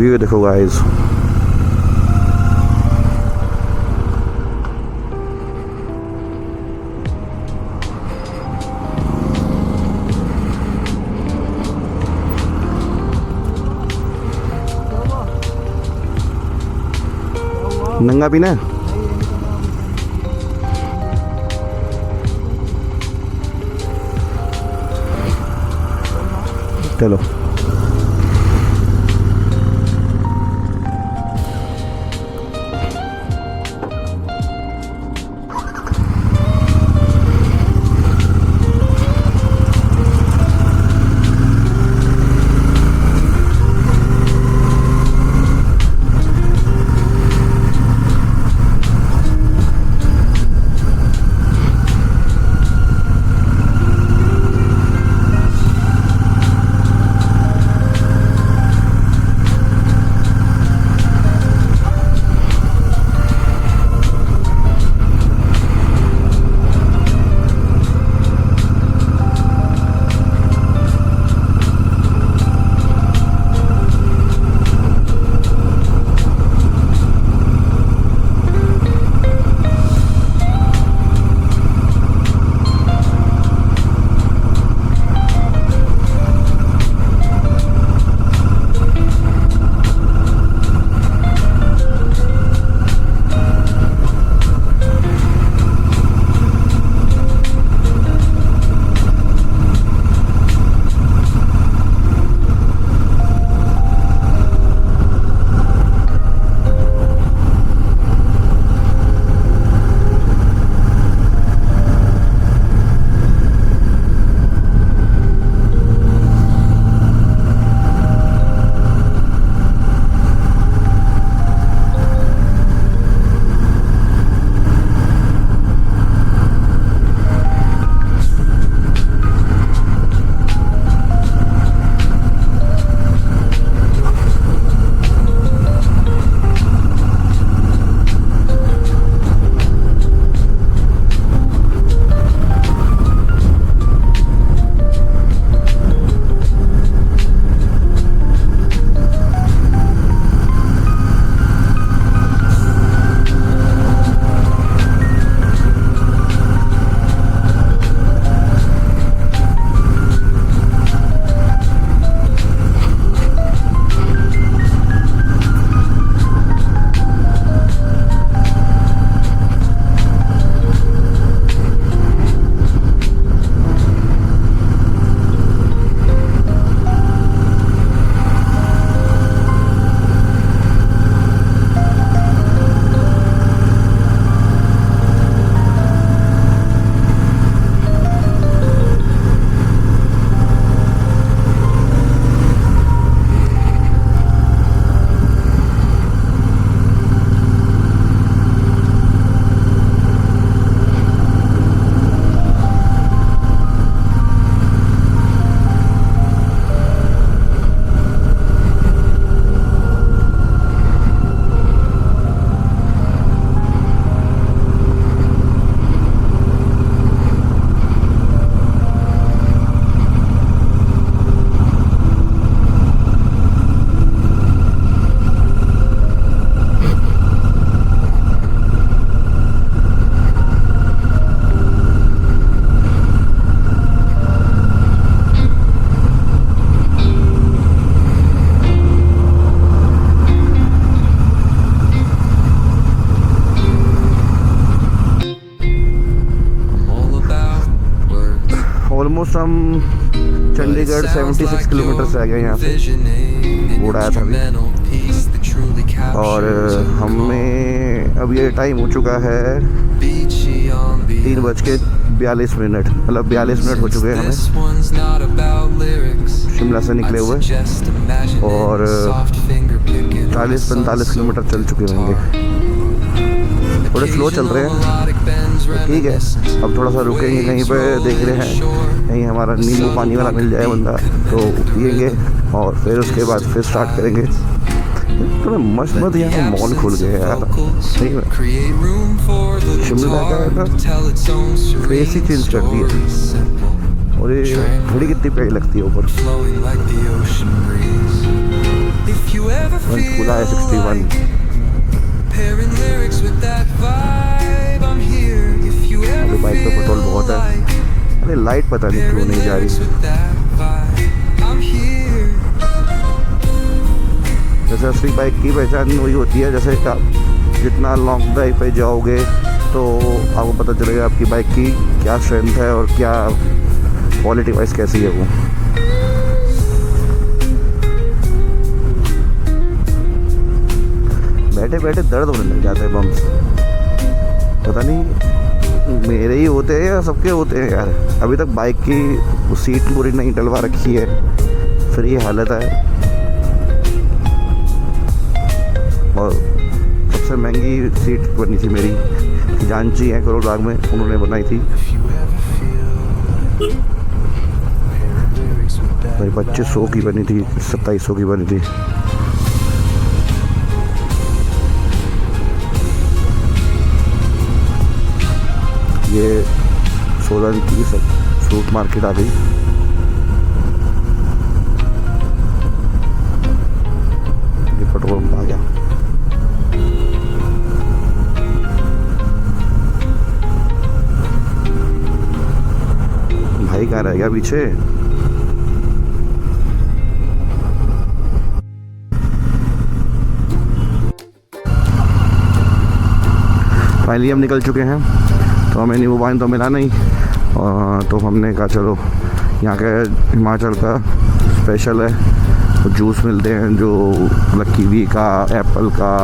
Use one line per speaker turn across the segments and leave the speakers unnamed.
View देखो guys. नंगा पीना है? चलो ऑलमोस्ट हम चंडीगढ़ 76 किलोमीटर से आ गए यहाँ से, बोर्ड आया था अभी। और हमें अब ये टाइम हो चुका है 3:42, मतलब 42 मिनट हो चुके हैं हमें शिमला से निकले हुए, और 40-45 किलोमीटर चल चुके होंगे। थोड़े स्लो चल रहे हैं, ठीक है। अब थोड़ा सा रुकेंगे कहीं पे, देख रहे हैं कहीं हमारा नींबू पानी वाला मिल जाए बंदा तो पिएंगे, और फिर उसके बाद फिर स्टार्ट करेंगे। तो मस्त मत यहाँ मॉल खुल गए यार, सही में शिमला का ना फेस ही चेंज कर दिया। और ये घड़ी कितनी प्यारी लगती है ऊपर। पंचकूला है 61। अरे बाइक पे पेट्रोल बहुत है। अरे लाइट पता नहीं क्यों नहीं जा रही। जैसे असली बाइक की पहचान वही होती है, जैसे आप जितना लॉन्ग ड्राइव पे जाओगे तो आपको पता चलेगा आपकी बाइक की क्या स्ट्रेंथ है और क्या क्वालिटी वाइज कैसी है वो। बैठे बैठे दर्द होने लग जाते हैं बम्स, पता नहीं मेरे ही होते हैं या सबके होते हैं यार। अभी तक बाइक की सीट पूरी नहीं डलवा रखी है, फिर ये हालत है। और सबसे महंगी सीट बनी थी मेरी, जानची है करोल बाग में, उन्होंने बनाई थी। मेरी 2500 की बनी थी, 2700 की बनी थी। ये 16 की फ्रूट मार्केट आ गई। ये पेट्रोल पंप आ गया। भाई कहाँ रह गया पीछे? फाइनली हम निकल चुके हैं। तो हमें नींबू पानी तो मिला नहीं, तो हमने कहा चलो यहाँ के हिमाचल का स्पेशल है, तो जूस मिलते हैं जो मतलब कीवी का, एप्पल का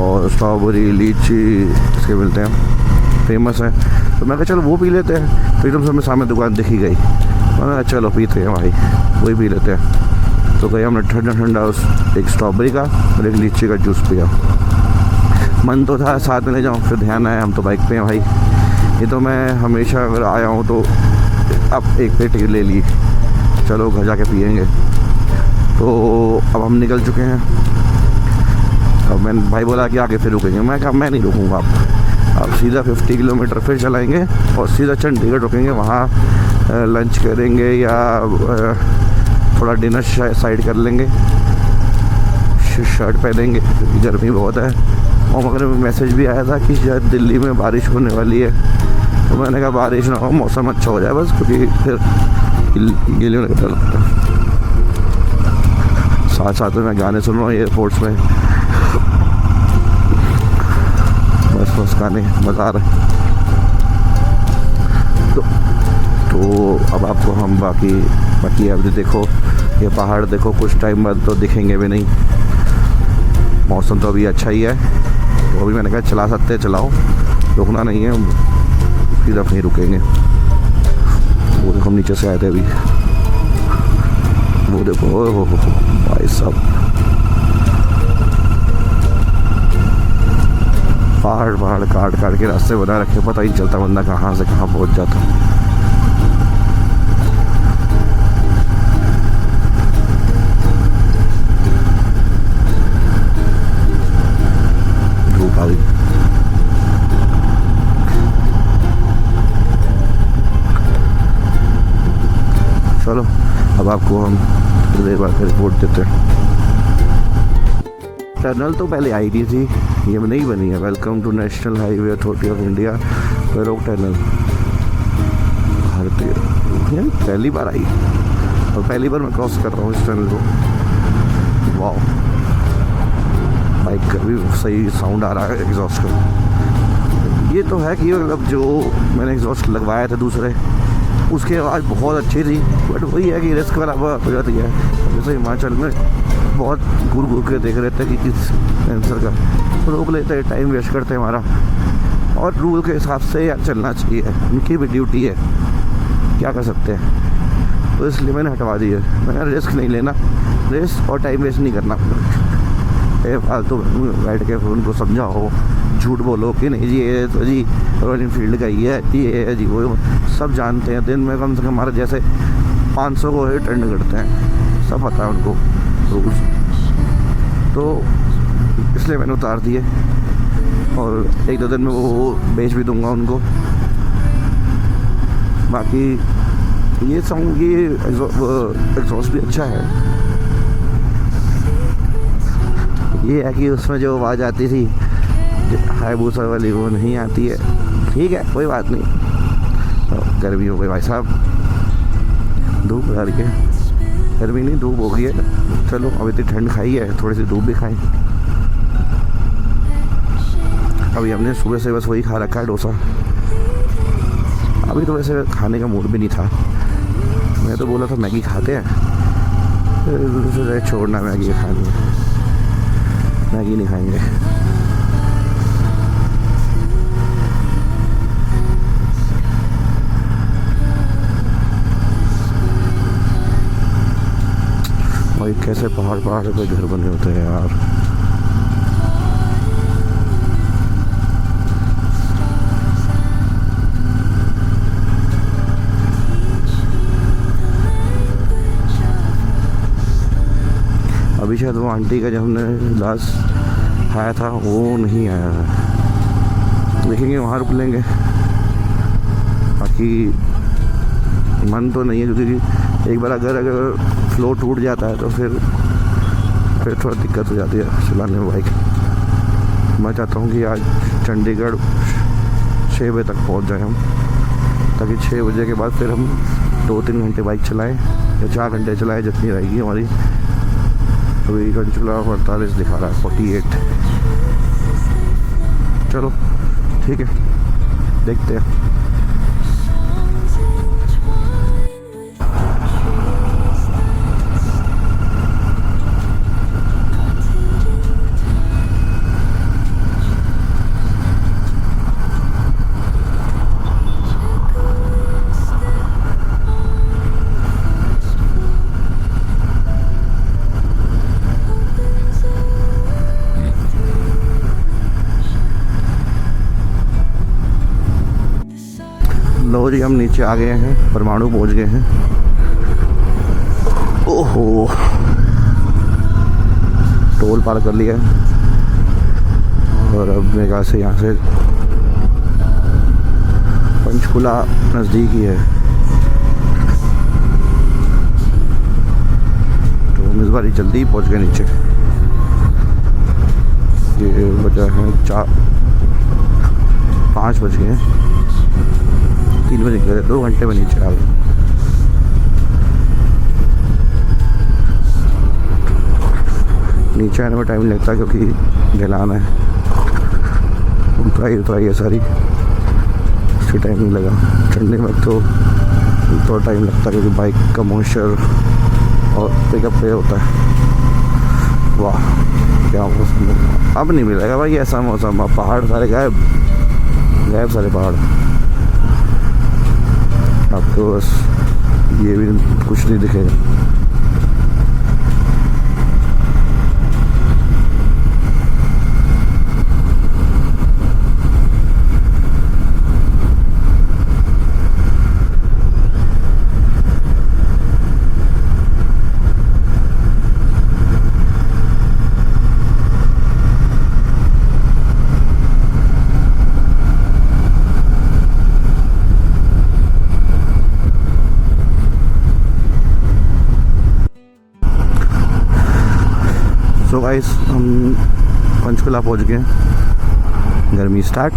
और स्ट्रॉबेरी, लीची इसके मिलते हैं, फेमस है। तो मैं कहा चलो वो पी लेते हैं। तो एकदम से हमें सामने दुकान दिखी गई, मैंने चलो पीते हैं भाई, वही पी लेते हैं। तो गए हमने ठंडा ठंडा एक स्ट्रॉबेरी का और एक लीची का जूस पिया। मन तो था साथ में ले जाऊँ, फिर ध्यान आया हम तो बाइक पे हैं भाई, ये तो मैं हमेशा अगर आया हूँ तो अब एक पेट ले ली, चलो घर जाके पियेंगे। तो अब हम निकल चुके हैं। अब मैंने भाई बोला कि आगे फिर रुकेंगे, मैं कहा मैं नहीं रुकूँगा, आप सीधा 50 किलोमीटर फिर चलाएँगे और सीधा चंडीगढ़ रुकेंगे, वहाँ लंच करेंगे या थोड़ा डिनर साइड कर लेंगे, शर्ट पहनेंगे क्योंकि गर्मी बहुत है। और मगर मैसेज भी आया था कि शायद दिल्ली में बारिश होने वाली है, तो मैंने कहा बारिश ना हो, मौसम अच्छा हो जाए बस, क्योंकि फिर गीले होने का डर लगता है। साथ साथ में मैं गाने सुन रहा हूँ एयरपोर्ट्स में, बस गाने मज़ा आ रहा है। तो अब आपको हम बाकी अब देखो ये पहाड़ देखो, कुछ टाइम बाद तो दिखेंगे भी नहीं। मौसम तो अभी अच्छा ही है, तो अभी मैंने कहा चला सकते चलाओ, रुकना नहीं है, सीधा नहीं रुकेंगे। वो देखो हम नीचे से आए थे अभी, वो देखो हो भाई साहब, पहाड़ काट के रास्ते बना रखे, पता ही चलता बंदा कहाँ से कहाँ पहुँच जाता। धूप आ गई। चलो अब आपको हम देर बाद रिपोर्ट देते हैं। टनल तो पहले आई दी थी, ये नहीं बनी है। Welcome to national highway authority of India वेरोक टनल। भारतीय पहली बार आई और पहली बार मैं क्रॉस कर रहा हूँ इस टनल को। वाह, बाइक का भी सही साउंड आ रहा है एग्जॉस्ट का। ये तो है कि मतलब जो मैंने एग्जॉस्ट लगवाया था दूसरे, उसकी आवाज़ बहुत अच्छी थी, बट वही है कि रिस्क वाला हो जाती है। जैसे हिमाचल में बहुत घूर के देख रहे थे कि किस कैंसर का, तो रोक लेते हैं, टाइम वेस्ट करते हैं हमारा। और रूल के हिसाब से यार चलना चाहिए, उनकी भी ड्यूटी है, क्या कर सकते हैं। तो इसलिए मैंने हटवा दी है। मैंने रिस्क नहीं लेना, रिस्क और टाइम वेस्ट नहीं करना। फालतू बैठ के उनको समझाओ, झूठ बोलो कि नहीं जी ये तो जी रॉयल इनफील्ड का ही है, ये है जी वो, सब जानते हैं। दिन में कम से कम हमारे जैसे 500 को अटेंड करते हैं, सब पता है उनको रूल्स। तो इसलिए मैंने उतार दिए और 1-2 दिन में वो बेच भी दूंगा उनको। बाकी ये सॉन्ग, ये एग्जॉस्ट भी अच्छा है। ये है कि उसमें जो आवाज़ आती थी हायाबुसा वाली वो नहीं आती है। ठीक है, कोई बात नहीं। तो गर्मी हो गई भाई साहब, धूप आ रही है। गर्मी नहीं, धूप हो गई है। चलो अब इतनी ठंड खाई है, थोड़ी सी धूप भी खाई। अभी हमने सुबह से बस वही खा रखा है, डोसा। अभी तो वैसे खाने का मूड भी नहीं था। मैं तो बोला था मैगी खाते हैं, फिर छोड़ना मैगी खानी है, मैगी नहीं खाएंगे। भाई कैसे पहाड़ पहाड़ पे घर बने होते हैं यार। अभी शायद वो आंटी का जब हमने लास्ट खाया था वो नहीं आया है। देखेंगे वहाँ रुक लेंगे। बाकी मन तो नहीं है, क्योंकि एक बार अगर फ्लो टूट जाता है तो फिर थोड़ा दिक्कत हो जाती है चलाने में बाइक। मैं चाहता हूँ कि आज चंडीगढ़ 6 बजे तक पहुँच जाए हम, ताकि 6 बजे के बाद फिर हम 2-3 घंटे बाइक चलाएं या 4 घंटे चलाएं, जितनी रहेगी हमारी। अभी घंटा 48 दिखा रहा है, 48। चलो ठीक है, देखते हैं। लो जी, हम नीचे आ गए हैं, परमाणु पहुंच गए हैं। ओहो, टोल पार कर लिया और अब मेरे ख्याल से यहाँ से पंचकुला नज़दीक ही है। तो हम इस बार जल्दी ही पहुँच गए नीचे। ये बजा है 5 बज गए, 3 बजे निकले, 2 घंटे में नीचे आ गए। नीचे आने में टाइम लगता है क्योंकि ढलान है, उतराई है सारी, उससे टाइम नहीं लगा। चढ़ने में तो थोड़ा टाइम लगता है क्योंकि बाइक का मॉइस्चर और पिकअप पे होता है। वाह क्या मौसम, अब नहीं मिलेगा भाई ऐसा मौसम। अब पहाड़ सारे गायब सारे पहाड़। अब तो बस ये भी कुछ नहीं दिखेगा। तो गाइस हम पंचकुला पहुंच गए। गर्मी स्टार्ट,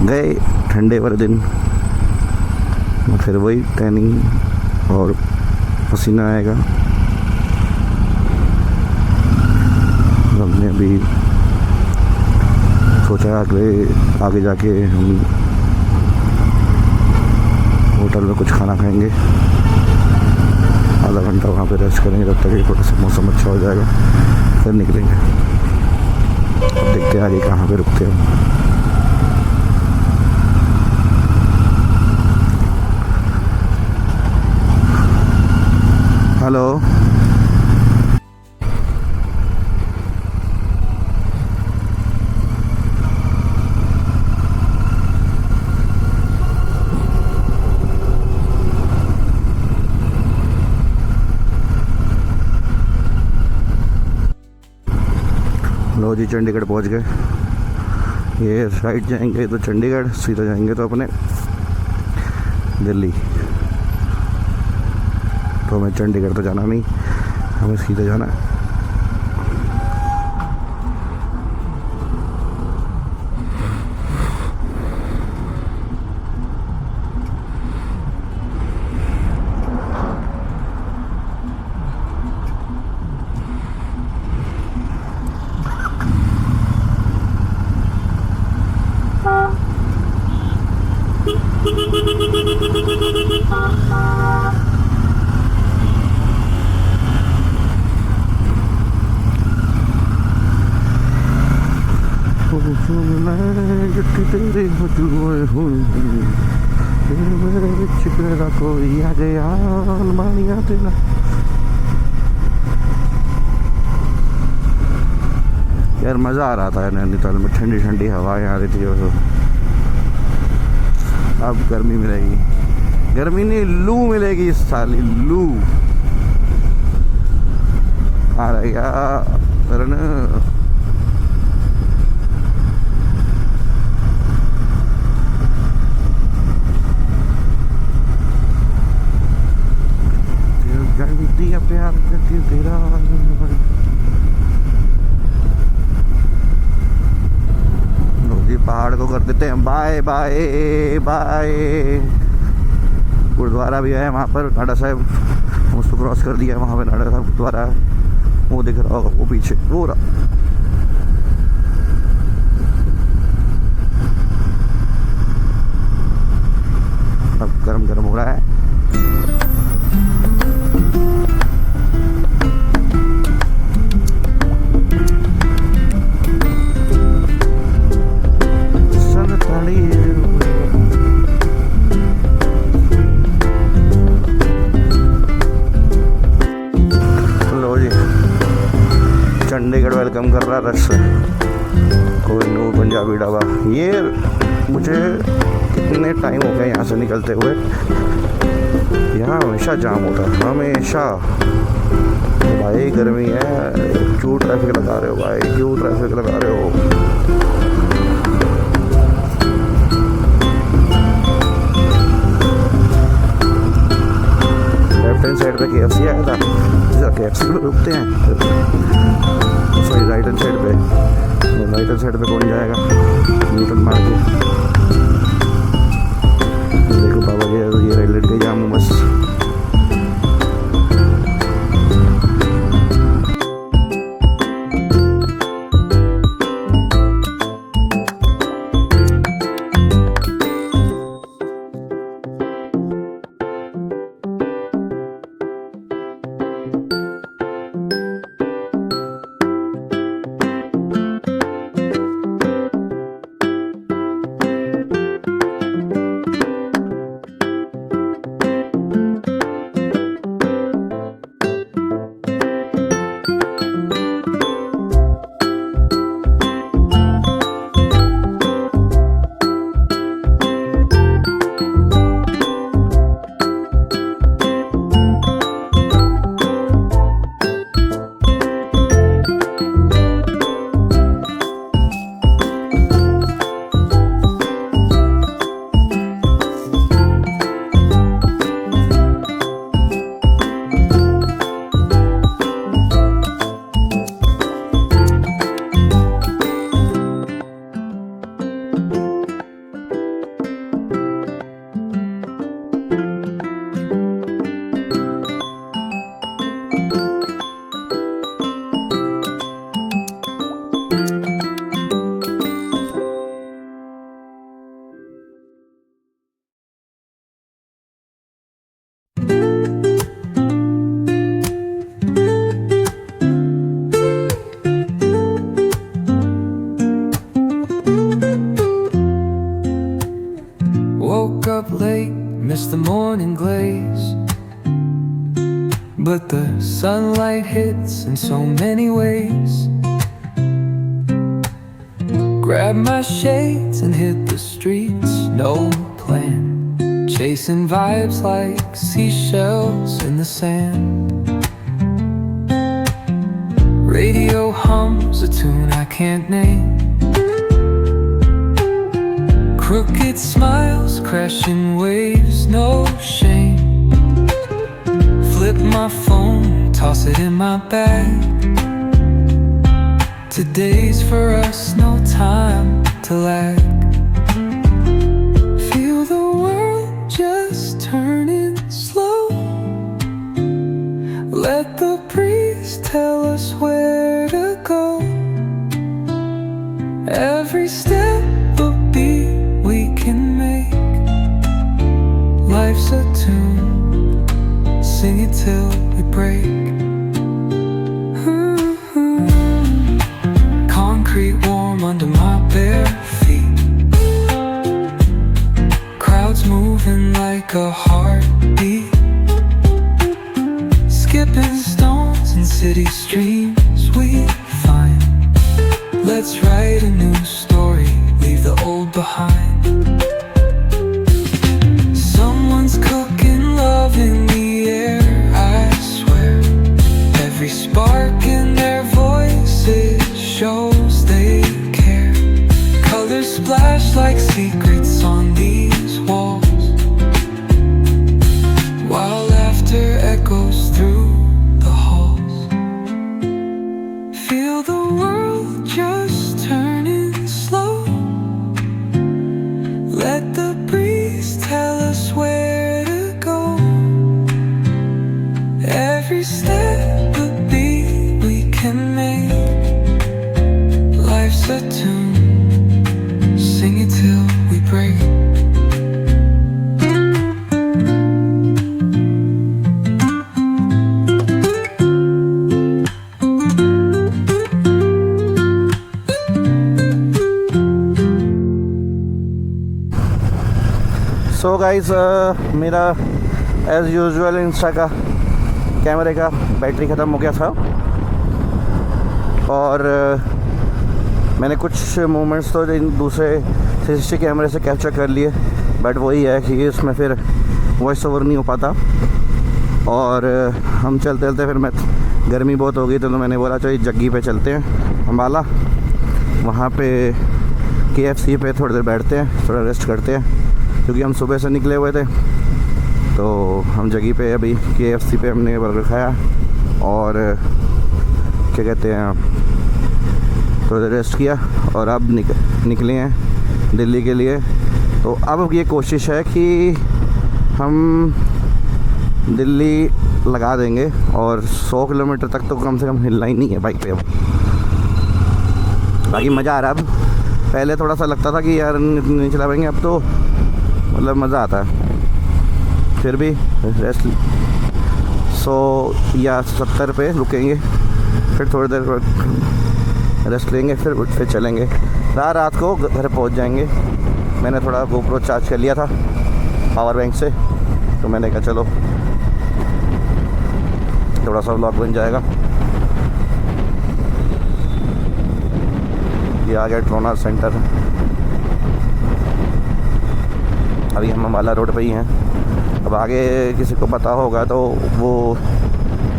गए ठंडे वाले दिन, फिर वही टैनिंग और पसीना आएगा। हमने अभी सोचा आगे जाके हम होटल में कुछ खाना खाएंगे, आधा घंटा वहाँ पे रेस्ट करेंगे तब तक थोड़ा सा मौसम अच्छा हो जाएगा, फिर निकलेंगे। अब देखते हैं आगे कहाँ पे रुकते हैं। हेलो, लो जी चंडीगढ़ पहुंच गए। ये राइट जाएंगे तो चंडीगढ़, सीधा जाएंगे तो अपने दिल्ली। तो हमें चंडीगढ़ तो जाना नहीं, हमें सीधा जाना है। चिट्ठी तेरे हजूए हुई मेरे विच तेरा कोई आ गया मानिया तेरा। यार मज़ा आ रहा था नैनीताल में, ठंडी ठंडी हवाएं आ रही थी। और अब गर्मी मिलेगी, गर्मी नहीं लू मिलेगी इस साल, लू आ रही है। प्यार करती तेरा जी, पहाड़ को कर देते हैं बाय बाय बाय। गुरुद्वारा भी है वहाँ पर, नाडा साहब, उसको क्रॉस कर दिया, वहाँ पे नाडा साहब गुरुद्वारा है, वो दिख रहा होगा, वो पीछे वो रहा। अब गरम गरम हो रहा है। चंडीगढ़ वेलकम कर रहा रश से कोई नूर पंजाबी ढाबा। ये मुझे कितने टाइम हो गया यहाँ से निकलते हुए, यहाँ हमेशा जाम होता है, हमेशा। भाई गर्मी है, क्यों ट्रैफिक लगा रहे हो भाई, क्यों ट्रैफिक लगा रहे हो। लेफ्ट हैंड साइड पे KFC आया था, KFC पे रुकते हैं। सॉरी राइट हैंड साइड पे, राइट हैंड साइड पे कौन जाएगा न्यूटन मार के। देखो बाबा जी, ये रेलवे के जाम बस।
Miss the morning glaze, but the sunlight hits in so many ways. Grab my shades and hit the streets, no plan, chasing vibes like seashells in the sand. Radio hums a tune I can't name, crooked smiles, crashing waves, no shame. Flip my phone, toss it in my bag. Today's for us, no time to lag. Feel the world just turning slow. Let the breeze tell us where to go. Every step a beat we can make. Life's a tune, sing it till we break. Concrete warm under my bare feet. a heartbeat, skipping stones in city streams we find. Let's write a new story, leave the old behind. Someone's cooking love in the air, I swear. Every spark in their voices shows they care. Colors splash like secrets on these walls, while laughter echoes through the halls. Feel the world just turning slow. Let the breeze tell us where to go. Every step a beat we can make. Life's a tune, sing it till we break.
So guys, मेरा as usual Insta का कैमरे का battery ख़त्म हो गया था और मैंने कुछ मोमेंट्स तो दूसरे 360 कैमरे से कैप्चर कर लिए, बट वही है कि इसमें फिर वॉइस ओवर नहीं हो पाता। और हम चलते चलते फिर मैं गर्मी बहुत हो गई तो मैंने बोला चलो जग्गी पे चलते हैं अम्बाला, वहाँ पे KFC पे थोड़ी देर बैठते हैं, थोड़ा रेस्ट करते हैं, क्योंकि हम सुबह से निकले हुए थे। तो हम जगह पे अभी KFC पे हमने बर्गर खाया और क्या कहते हैं थोड़ा देर रेस्ट किया और अब निकले हैं दिल्ली के लिए। तो अब ये कोशिश है कि हम दिल्ली लगा देंगे और 100 किलोमीटर तक तो कम से कम हिलना ही नहीं है बाइक पे अब। बाकी मज़ा आ रहा है अब, पहले थोड़ा सा लगता था कि यार नहीं चला पाएंगे, अब तो मतलब मज़ा आता है। फिर भी रेस्ट 100 या 70 पे रुकेंगे, फिर थोड़ी देर रेस्ट लेंगे, फिर चलेंगे। रात को घर पहुंच जाएंगे। मैंने थोड़ा GoPro चार्ज कर लिया था पावर बैंक से, तो मैंने कहा चलो थोड़ा सा व्लॉग बन जाएगा। ये आ गया ट्रोना सेंटर। अभी हम अम्बाला रोड पे ही हैं। अब आगे किसी को पता होगा तो वो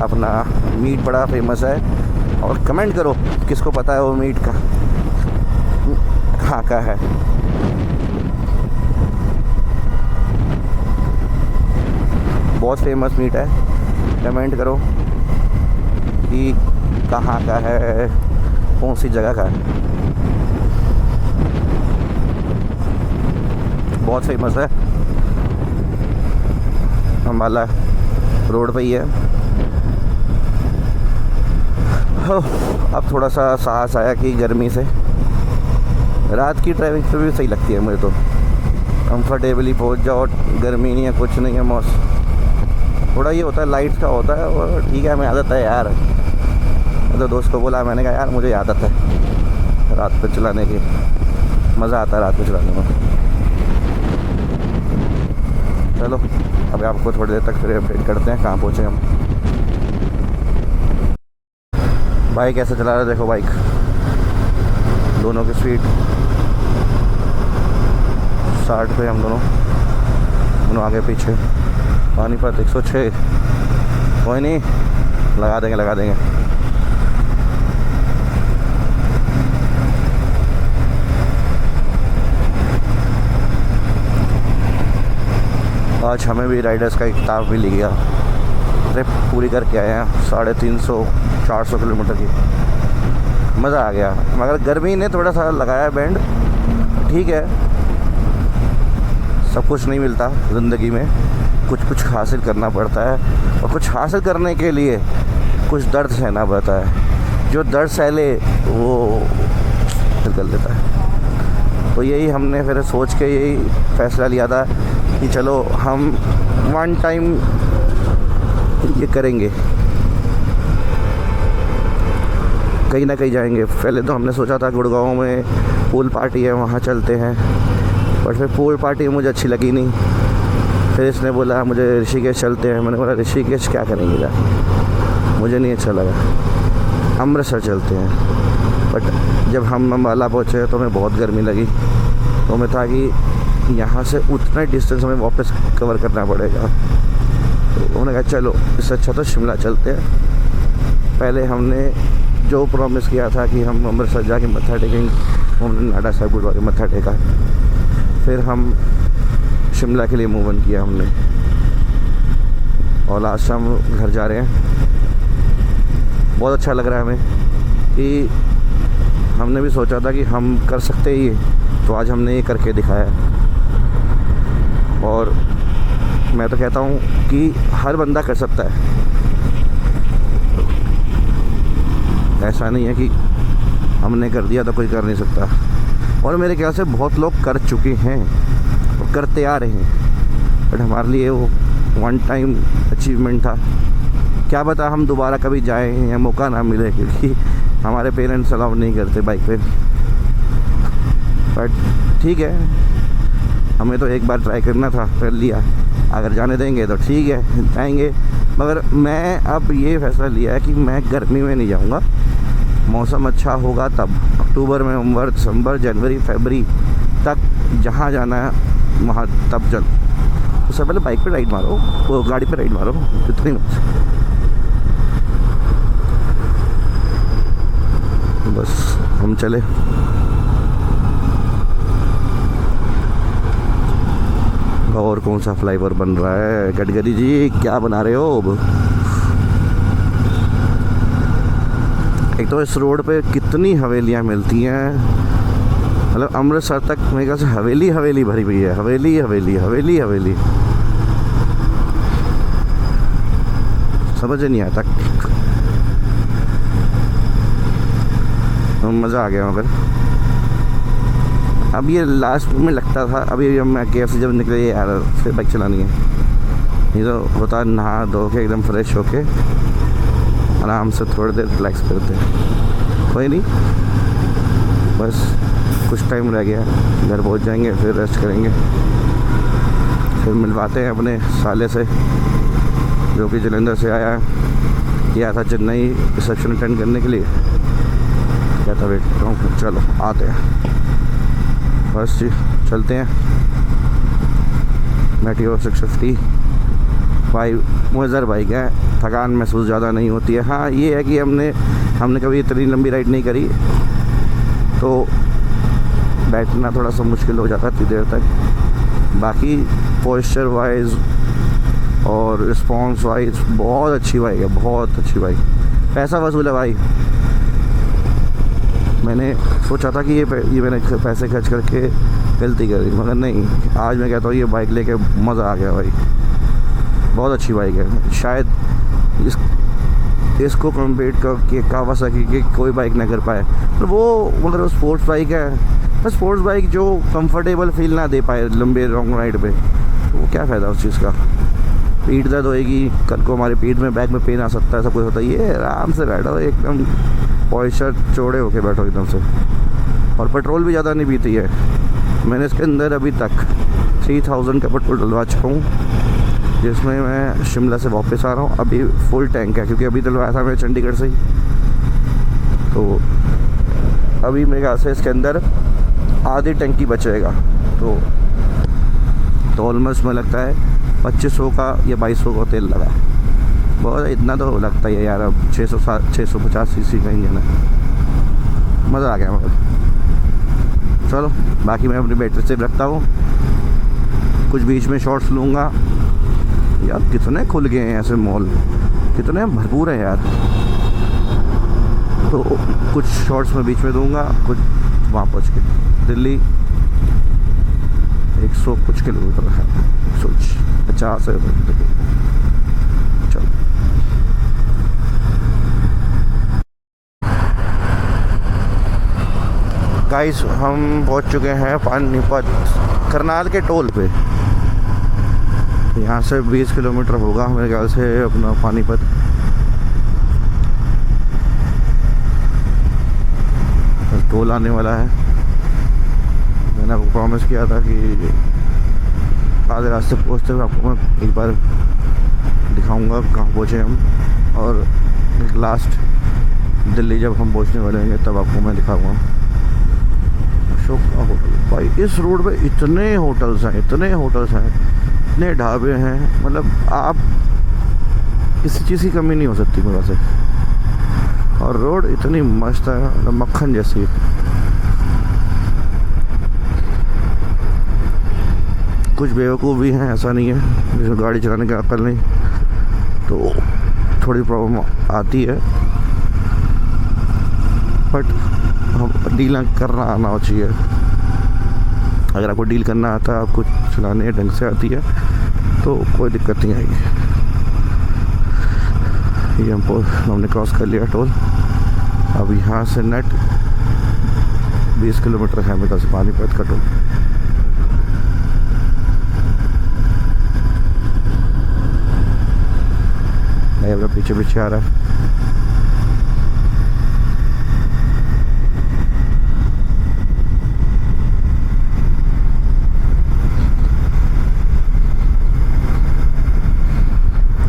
अपना मीट बड़ा फेमस है, और कमेंट करो किसको पता है वो मीट का कहाँ का है। बहुत फेमस मीट है, कमेंट करो कि कहाँ का है, कौन सी जगह का है। बहुत फेमस है, अम्बाला रोड पे ही है। अब थोड़ा सा साहस आया कि गर्मी से रात की ड्राइविंग तो भी सही लगती है मुझे, तो कंफर्टेबली पहुंच जाओ, गर्मी नहीं है कुछ नहीं है, मौसम थोड़ा ये होता है लाइट का होता है, और ठीक है हमें आदत है यार। तो दोस्त को बोला, मैंने कहा यार मुझे आदत है रात पे चलाने की, मज़ा आता है रात पे चलाने में। चलो अब आपको थोड़ी देर तक फिर अपडेट करते हैं कहाँ पहुँचे हम। बाइक कैसे चला रहा है देखो, बाइक दोनों की स्पीड 60 पे, हम दोनों आगे पीछे। पानीपत 106, कोई नहीं लगा देंगे। आज हमें भी राइडर्स का एक किताब भी लिख गया, ट्रिप पूरी करके आए हैं 350-400 किलोमीटर की। मज़ा आ गया, मगर गर्मी ने थोड़ा सा लगाया बैंड। ठीक है, सब कुछ नहीं मिलता ज़िंदगी में, कुछ हासिल करना पड़ता है, और कुछ हासिल करने के लिए कुछ दर्द सहना पड़ता है। जो दर्द सहले वो कर लेता है। तो यही हमने फिर सोच के यही फ़ैसला लिया था कि चलो हम वन टाइम ये करेंगे, कहीं ना कहीं जाएंगे। पहले तो हमने सोचा था गुड़गांव में पूल पार्टी है वहाँ चलते हैं, पर फिर पूल पार्टी मुझे अच्छी लगी नहीं, फिर इसने बोला मुझे ऋषिकेश चलते हैं। मैंने बोला ऋषिकेश क्या करेंगे यार, मुझे नहीं अच्छा लगा, अमृतसर चलते हैं। बट जब हम अम्बाला पहुँचे तो हमें बहुत गर्मी लगी, तो मैं था कि यहाँ से उतना डिस्टेंस हमें वापस कवर करना पड़ेगा। तो उन्होंने कहा चलो इससे अच्छा तो शिमला चलते हैं। पहले हमने जो प्रॉमिस किया था कि हम अमृतसर जाके मत्था टेकेंगे, हमने नाडा साहब गुरुद्वारे मत्था टेका। फिर हम शिमला के लिए मूव ऑन किया हमने, और लास्ट हम घर जा रहे हैं। बहुत अच्छा लग रहा है हमें कि हमने भी सोचा था कि हम कर सकते ही ये, तो आज हमने ये करके दिखाया। और मैं तो कहता हूँ कि हर बंदा कर सकता है, ऐसा नहीं है कि हमने कर दिया तो कोई कर नहीं सकता। और मेरे ख्याल से बहुत लोग कर चुके हैं और करते आ रहे हैं, बट हमारे लिए वो वन टाइम अचीवमेंट था। क्या पता हम दोबारा कभी जाएं या मौका ना मिले, क्योंकि हमारे पेरेंट्स अलाउ नहीं करते बाइक पे। बट ठीक है, हमें तो एक बार ट्राई करना था, कर लिया। अगर जाने देंगे तो ठीक है, जाएंगे। मगर मैं अब ये फैसला लिया है कि मैं गर्मी में नहीं जाऊंगा, मौसम अच्छा होगा तब, अक्टूबर में, नवंबर, दिसंबर, जनवरी, फरवरी तक जहाँ जाना है वहाँ तब चल। उससे पहले बाइक पे राइड मारो, वो गाड़ी पे राइड मारो, इतनी बस। हम चले। और कौन सा फ्लाईओवर बन रहा है? गडकरी जी क्या बना रहे हो अब? एक तो इस रोड पे कितनी हवेलियाँ मिलती हैं, मतलब अमृतसर तक मेरे ख्याल से हवेली हवेली भरी हुई है, हवेली हवेली हवेली हवेली, समझ नहीं आता। मज़ा आ गया। मगर अब ये लास्ट में लगता था, अभी जब मैं KFC जब निकले यार फिर बाइक चलानी है, ये तो होता नहा धो के एकदम फ्रेश होके आराम से थोड़ी देर रिलैक्स करते हैं। कोई नहीं, बस कुछ टाइम रह गया, घर पहुंच जाएंगे, फिर रेस्ट करेंगे। फिर मिलवाते हैं अपने साले से जो कि जलंधर से आया था चेन्नई रिसेप्शन अटेंड करने के लिए। क्या था, वेट करता हूँ, चलो आते हैं। बस जी चलते हैं। मेटियोर 650 भाई मुज़र बाइक है, थकान महसूस ज़्यादा नहीं होती है। हाँ ये है कि हमने कभी इतनी लंबी राइड नहीं करी, तो बैठना थोड़ा सा मुश्किल हो जाता है इतनी देर तक। बाकी पोस्चर वाइज और रिस्पॉन्स वाइज बहुत अच्छी बाइक है, बहुत अच्छी बाइक। पैसा वसूल है भाई। मैंने सोचा था कि ये मैंने पैसे खर्च करके गलती करी, मगर नहीं, आज मैं कहता हूँ ये बाइक लेके मज़ा आ गया भाई। बहुत अच्छी बाइक है, शायद इसको कम्पीट करके कावासाकी की कोई बाइक ना कर पाए। पर वो मगर वो स्पोर्ट्स बाइक है, बस स्पोर्ट्स बाइक जो कंफर्टेबल फील ना दे पाए लंबे लॉन्ग राइड पे, तो वो क्या फ़ायदा उस चीज़ का। पीठ दर्द होएगी, कल को हमारे पीठ में बैक में पेन आ सकता है, सब कुछ होता है। ये आराम से बैठो, एकदम पॉइस्चर चौड़े होके बैठो एकदम से। और पेट्रोल भी ज़्यादा नहीं पीती है। मैंने इसके अंदर अभी तक 3000 का पेट्रोल डलवा चुका हूँ, जिसमें मैं शिमला से वापस आ रहा हूँ। अभी फुल टैंक है, क्योंकि अभी डलवाया था मैं चंडीगढ़ से ही। तो अभी मेरे ख्याल से इसके अंदर आधी टंकी बचेगा, तो ऑलमोस्ट में लगता है 2500 का या 2200 का तेल लगा। बहुत इतना तो लगता ही है यार। अब 650 सीसी का इंजन है, मज़ा आ गया। मगर चलो, बाकी मैं अपनी बैटरी से रखता हूँ, कुछ बीच में शॉर्ट्स लूँगा। यार कितने खुल गए हैं ऐसे मॉल, कितने भरपूर हैं यार। तो कुछ शॉर्ट्स में बीच में दूंगा, कुछ वहाँ पहुँच के। दिल्ली 100 कुछ किलोमीटर है, 150 है। चलो गाइस, हम पहुँच चुके हैं पानीपत करनाल के टोल पे। यहाँ से 20 किलोमीटर होगा मेरे ख्याल से अपना पानीपत। टोल आने वाला है। मैंने आपको प्रॉमिस किया था कि आधे रास्ते पहुँचते हुए आपको मैं एक बार दिखाऊंगा कहाँ पहुँचे हम, और एक लास्ट दिल्ली जब हम पहुँचने वाले होंगे तब आपको मैं दिखाऊंगा अशोक का होटल। भाई इस रोड पे इतने होटल्स हैं, इतने ढाबे हैं, मतलब आप किसी चीज़ की कमी नहीं हो सकती मेरे से। और रोड इतनी मस्त है, मतलब मक्खन जैसी। कुछ बेवकूफ़ भी हैं, ऐसा नहीं है, जिसमें गाड़ी चलाने की अक्ल नहीं, तो थोड़ी प्रॉब्लम आती है, बट हम डील करना आना चाहिए। अगर आपको डील करना आता है, आपको चलाने ढंग से आती है, तो कोई दिक्कत नहीं आएगी। ये हमने क्रॉस कर लिया टोल। अब यहाँ से नेट 20 किलोमीटर है मेरे से पानीपत का टोल। नहीं, पीछे पीछे आ रहा है।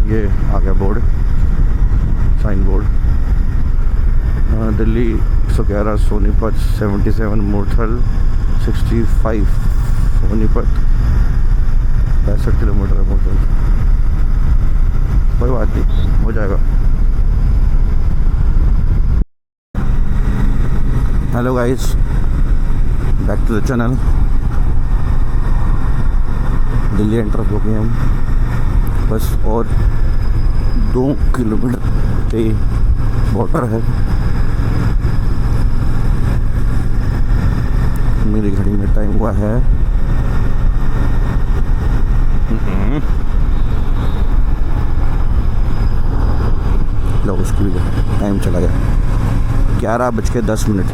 ये आ गया board, sign board. Delhi 111 Sonipat, 77 Murthal, 65 Sonipat, 65 kilometre है मुरथल। कोई बात नहीं, हो जाएगा। Hello guys, back to the channel. Delhi enter हो गए हम, बस और 2 किलोमीटर पे बॉर्डर है। मेरी घड़ी में टाइम हुआ है लो, उसकी भी टाइम चला गया। 11:10।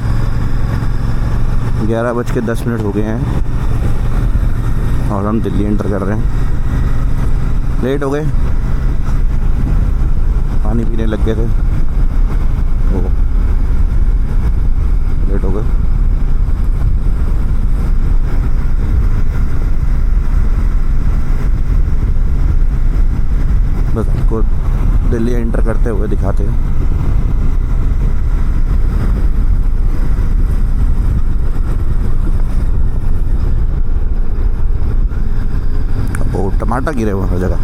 11:10 हो गए हैं और हम दिल्ली एंटर कर रहे हैं। लेट हो गए, पानी पीने लग गए थे, तो लेट हो गए। बस आपको दिल्ली एंटर करते हुए दिखाते हैं। वो टमाटर गिरे हुए हर जगह।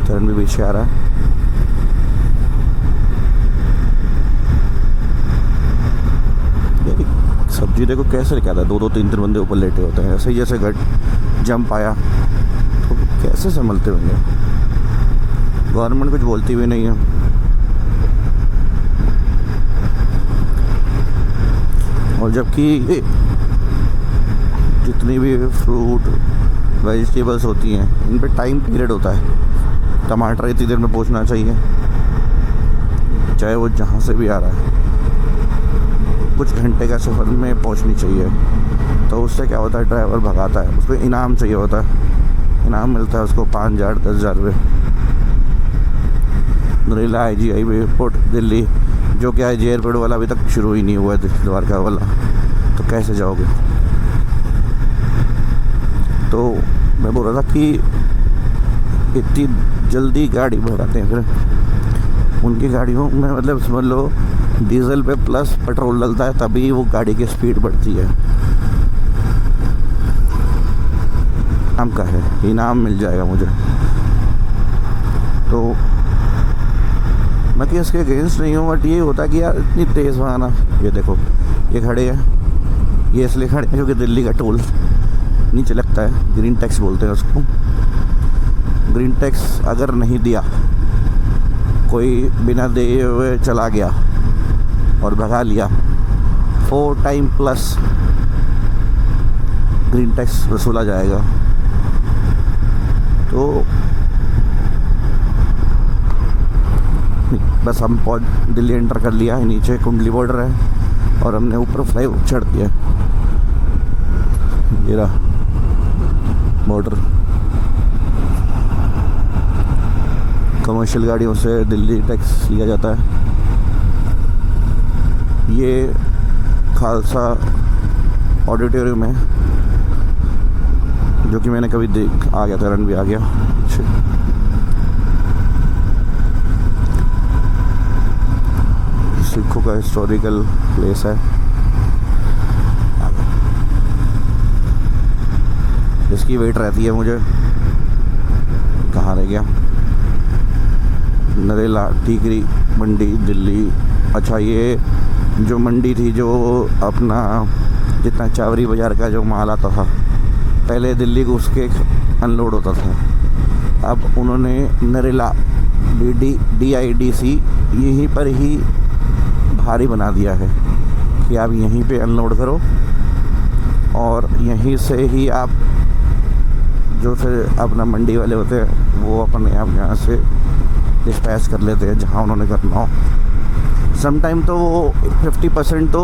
चरण भी पीछे आ रहा है। सब्जी देखो कैसे लेके आता है, 2-2 3-3 बंदे ऊपर लेटे होते हैं। ऐसे ही जैसे जंप आया तो कैसे संभलते होंगे। गवर्नमेंट कुछ बोलती भी नहीं है। और जबकि जितनी भी फ्रूट वेजिटेबल्स होती हैं, इन पे टाइम पीरियड होता है। टमाटर इतनी देर में पहुंचना चाहिए, चाहे वो जहाँ से भी आ रहा है। कुछ घंटे का सफ़र में पहुंचनी चाहिए। तो उससे क्या होता है, ड्राइवर भगाता है, उसको इनाम चाहिए होता है। इनाम मिलता है उसको 5,000 10,000 रुपये। नरेला IGI एयरपोर्ट दिल्ली, जो कि IGI एयरपोर्ट वाला अभी तक शुरू ही नहीं हुआ है, द्वारका वाला, तो कैसे जाओगे। तो मैं बोल रहा था कि इतनी जल्दी गाड़ी भगाते हैं। फिर उनकी गाड़ियों में मतलब समझ लो डीजल पे प्लस पेट्रोल डलता है, तभी वो गाड़ी की स्पीड बढ़ती है। नाम का है, इनाम मिल जाएगा मुझे। तो मैं कि इसके अगेंस्ट नहीं हूँ, बट ये होता है कि यार इतनी तेज़ भगाना। ये देखो, ये खड़े हैं, ये इसलिए खड़े हैं क्योंकि दिल्ली का टोल नीचे लगता है, ग्रीन टैक्स बोलते हैं उसको। ग्रीन टैक्स अगर नहीं दिया, कोई बिना दिए हुए चला गया और भगा लिया, 4 टाइम प्लस ग्रीन टैक्स वसूला जाएगा। तो बस हम दिल्ली एंटर कर लिया है। नीचे कुंडली बॉर्डर है और हमने ऊपर फ्लाई चढ़ दिया। ये रहा बॉर्डर। कमर्शियल गाड़ियों से दिल्ली टैक्स लिया जाता है। ये खालसा ऑडिटोरियम है जो कि मैंने कभी आ गया था, रन भी आ गया। सिखों का हिस्टोरिकल प्लेस है इसकी वेट रहती है मुझे। कहाँ रह गया? नरेला टीकरी मंडी दिल्ली। अच्छा, ये जो मंडी थी जो अपना जितना चावरी बाज़ार का जो माल आता था पहले दिल्ली को उसके अनलोड होता था, अब उन्होंने नरेला DIDC यहीं पर ही भारी बना दिया है कि आप यहीं पे अनलोड करो और यहीं से ही आप जो फिर अपना मंडी वाले होते हैं वो अपने आप यहाँ से डिस्पैच कर लेते हैं जहाँ उन्होंने करना हो। समटाइम तो 50% तो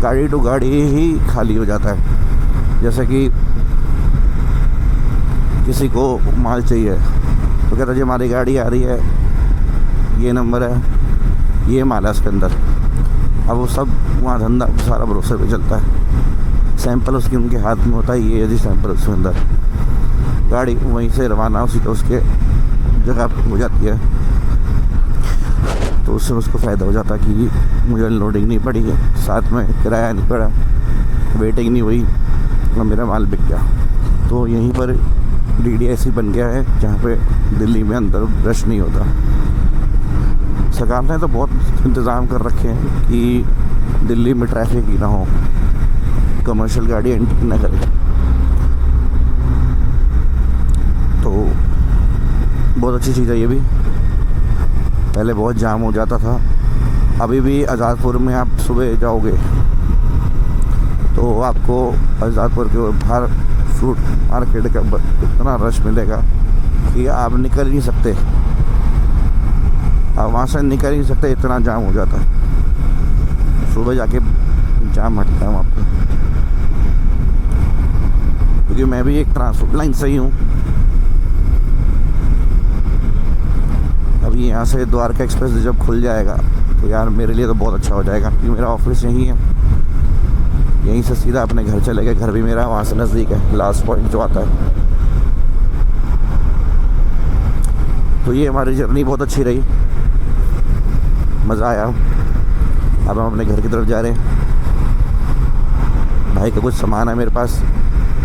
गाड़ी टू गाड़ी ही खाली हो जाता है। जैसे कि किसी को माल चाहिए तो कहता है जी हमारी गाड़ी आ रही है, ये नंबर है, ये माल है इसके अंदर। अब वो सब वहाँ धंधा सारा भरोसे पे चलता है। सैंपल उसके उनके हाथ में होता है, ये यदि सैंपल उसके अंदर, गाड़ी वहीं से रवाना उसी तो उसके जगह हो जाती है। तो उससे उसको फ़ायदा हो जाता कि मुझे अनलोडिंग नहीं पड़ी है, साथ में किराया नहीं पड़ा, वेटिंग नहीं हुई और मेरा माल बिक गया। तो यहीं पर DDIC बन गया है जहाँ पे दिल्ली में अंदर रश नहीं होता। सरकार ने तो बहुत इंतज़ाम कर रखे हैं कि दिल्ली में ट्रैफिक ही ना हो, कमर्शियल गाड़ी एंट्री ना करे। तो बहुत अच्छी चीज़ है ये भी। पहले बहुत जाम हो जाता था, अभी भी आज़ादपुर में आप सुबह जाओगे तो आपको आज़ादपुर के बाहर फ्रूट मार्केट का इतना रश मिलेगा कि आप निकल नहीं सकते, आप वहाँ से निकल नहीं सकते, इतना जाम हो जाता है। सुबह जाके जाम हटता है वहाँ पर, क्योंकि मैं भी एक ट्रांसपोर्ट लाइन से ही हूँ। अभी यहाँ से द्वारका एक्सप्रेस जब खुल जाएगा तो यार मेरे लिए तो बहुत अच्छा हो जाएगा, क्योंकि मेरा ऑफिस यहीं है, यहीं से सीधा अपने घर चले गए। घर भी मेरा वहाँ से नज़दीक है, लास्ट पॉइंट जो आता है। तो ये हमारी जर्नी बहुत अच्छी रही, मज़ा आया। अब हम अपने घर की तरफ जा रहे हैं। भाई का कुछ सामान है मेरे पास,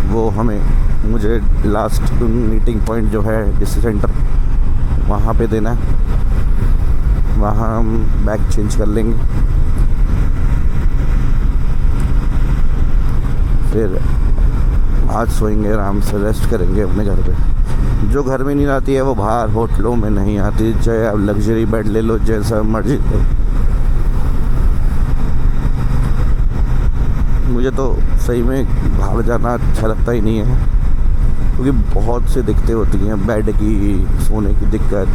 वो मुझे लास्ट मीटिंग पॉइंट जो है डिस्ट्रिक्ट सेंटर वहाँ पे देना है। वहाँ हम बैग चेंज कर लेंगे, फिर आज सोएंगे, आराम से रेस्ट करेंगे अपने घर पे। जो घर में नहीं आती है वो बाहर होटलों में नहीं आती, चाहे आप लग्जरी बेड ले लो, जैसा मर्जी लो। मुझे तो सही में बाहर जाना अच्छा लगता ही नहीं है, क्योंकि बहुत सी दिक्कतें होती हैं, बेड की, सोने की दिक्कत,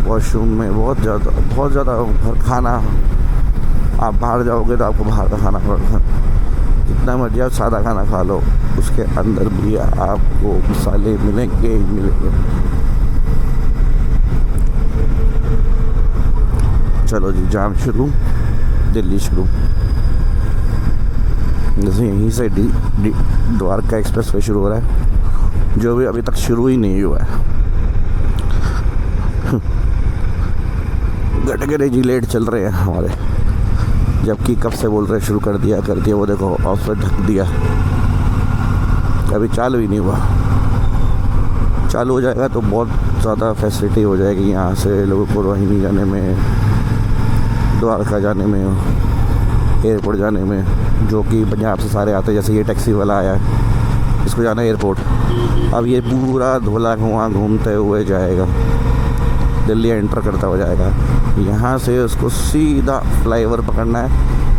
वॉशरूम में बहुत ज़्यादा खाना। आप बाहर जाओगे तो आपको बाहर का खाना पड़ेगा, जितना मर्जी आप सादा खाना खा लो उसके अंदर भी आपको मसाले मिलेंगे ही मिलेंगे। चलो जी, जाम शुरू, दिल्ली शुरू। जैसे यहीं से द्वारका एक्सप्रेस वे शुरू हो रहा है, जो भी अभी तक शुरू ही नहीं हुआ है। गटगरे जी लेट चल रहे हैं हमारे, जबकि कब से बोल रहे शुरू कर दिया। वो देखो ऑफर ढक दिया, अभी चालू ही नहीं हुआ। चालू हो जाएगा तो बहुत ज़्यादा फैसिलिटी हो जाएगी यहाँ से लोगों को रोहिणी जाने में, द्वारका जाने में, एयरपोर्ट जाने में, जो कि पंजाब से सारे आते हैं। जैसे ये टैक्सी वाला आया है, इसको जाना है एयरपोर्ट, अब ये पूरा धोला कुआं घूमते हुए जाएगा, दिल्ली एंटर करता हो जाएगा। यहाँ से उसको सीधा फ्लाईओवर पकड़ना है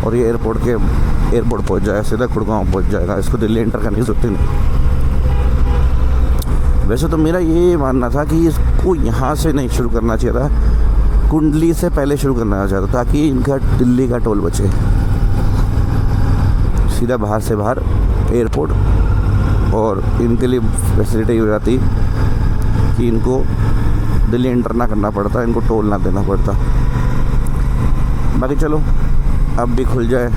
और ये एयरपोर्ट पहुँच जाएगा, सीधा गुड़गांव पहुँच जाएगा। इसको दिल्ली एंटर करने की ज़रूरत नहीं। वैसे तो मेरा ये मानना था कि इसको यहाँ से नहीं शुरू करना चाहिए था, कुंडली से पहले शुरू करना चाहिए था, ताकि इनका दिल्ली का टोल बचे। सीधा बाहर से बाहर एयरपोर्ट, और इनके लिए फैसिलिटी हो जाती कि इनको दिल्ली एंटर ना करना पड़ता, इनको टोल ना देना पड़ता। बाकी चलो अब भी खुल जाए,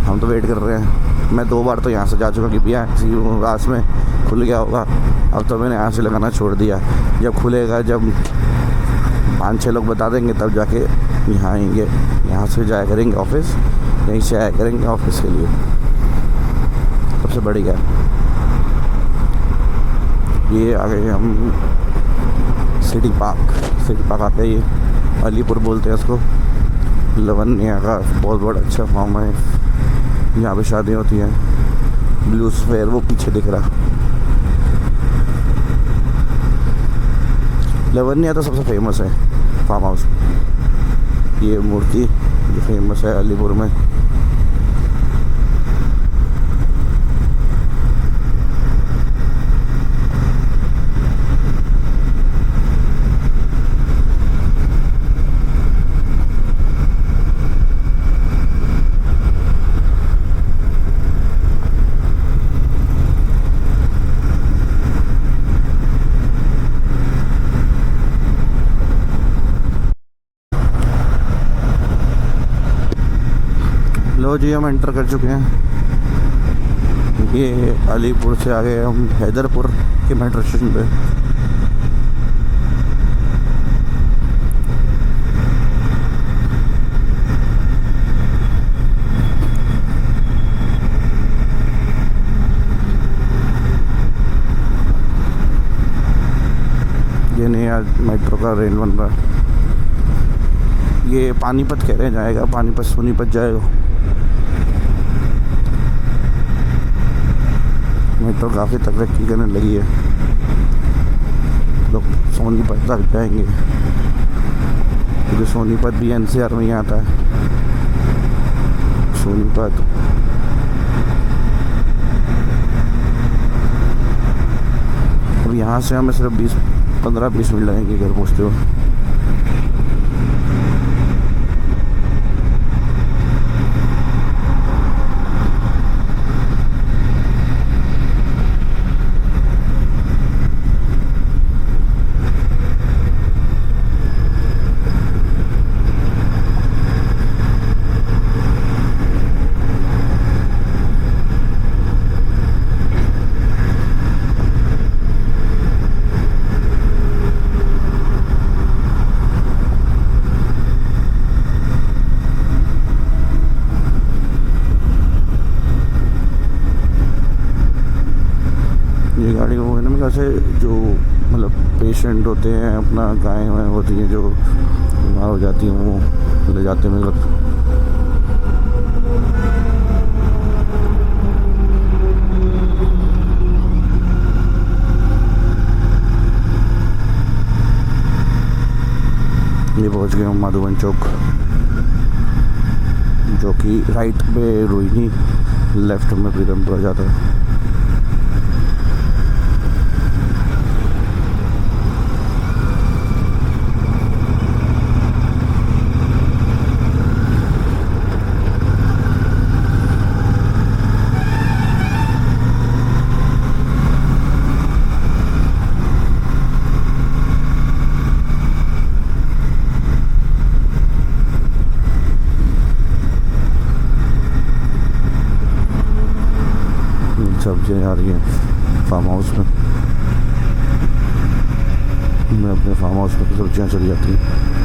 हम तो वेट कर रहे हैं। मैं 2 बार तो यहाँ से जा चुका कि भैया इसी रास में खुल गया होगा। अब तो मैंने यहाँ से लगाना छोड़ दिया, जब खुलेगा, जब 5-6 लोग बता देंगे तब जाके यहाँ आएंगे। यहाँ से जाया करेंगे ऑफिस, यहीं से आया करेंगे ऑफिस के लिए, सबसे बढ़िया। ये आ गए हम सिटी पार्क आ गए। ये अलीपुर बोलते हैं इसको। लवन्या का बहुत बड़ा अच्छा फॉर्म है, यहाँ पे शादियाँ होती हैं। ब्लू स्फेयर वो पीछे दिख रहा। लवन्या तो सबसे फेमस है फार्म हाउस। ये मूर्ति जो फेमस है अलीपुर में। लो जी, हम एंटर कर चुके हैं। ये अलीपुर से आ गए हम हैदरपुर के मेट्रो स्टेशन पे। ये नया मेट्रो का रेल बन रहा है। ये पानीपत कह रहे हैं जाएगा, पानीपत सोनीपत जाएगा। मेट्रो काफ़ी तरक्की करने लगी है, लोग सोनीपत तक जाएंगे क्योंकि सोनीपत भी NCR में ही आता है। सोनीपत अब यहाँ से हमें सिर्फ 15-20 मिनट लगेंगे घर पहुँचते हुए। ये गाड़ी वो है ना, मेरे से जो मतलब पेशेंट होते हैं, अपना गायें वाएँ होती हैं जो बीमार हो जाती हैं, वो ले जाते हैं मतलब। ये पहुंच गए हम माधुबन चौक, जो कि राइट पे रोहिणी, लेफ्ट में प्रीतमपुरा जाता है। सब्जियाँ आ रही हैं फार्म हाउस में। मैं अपने फार्म हाउस में सब्जियाँ चली जाती हैं।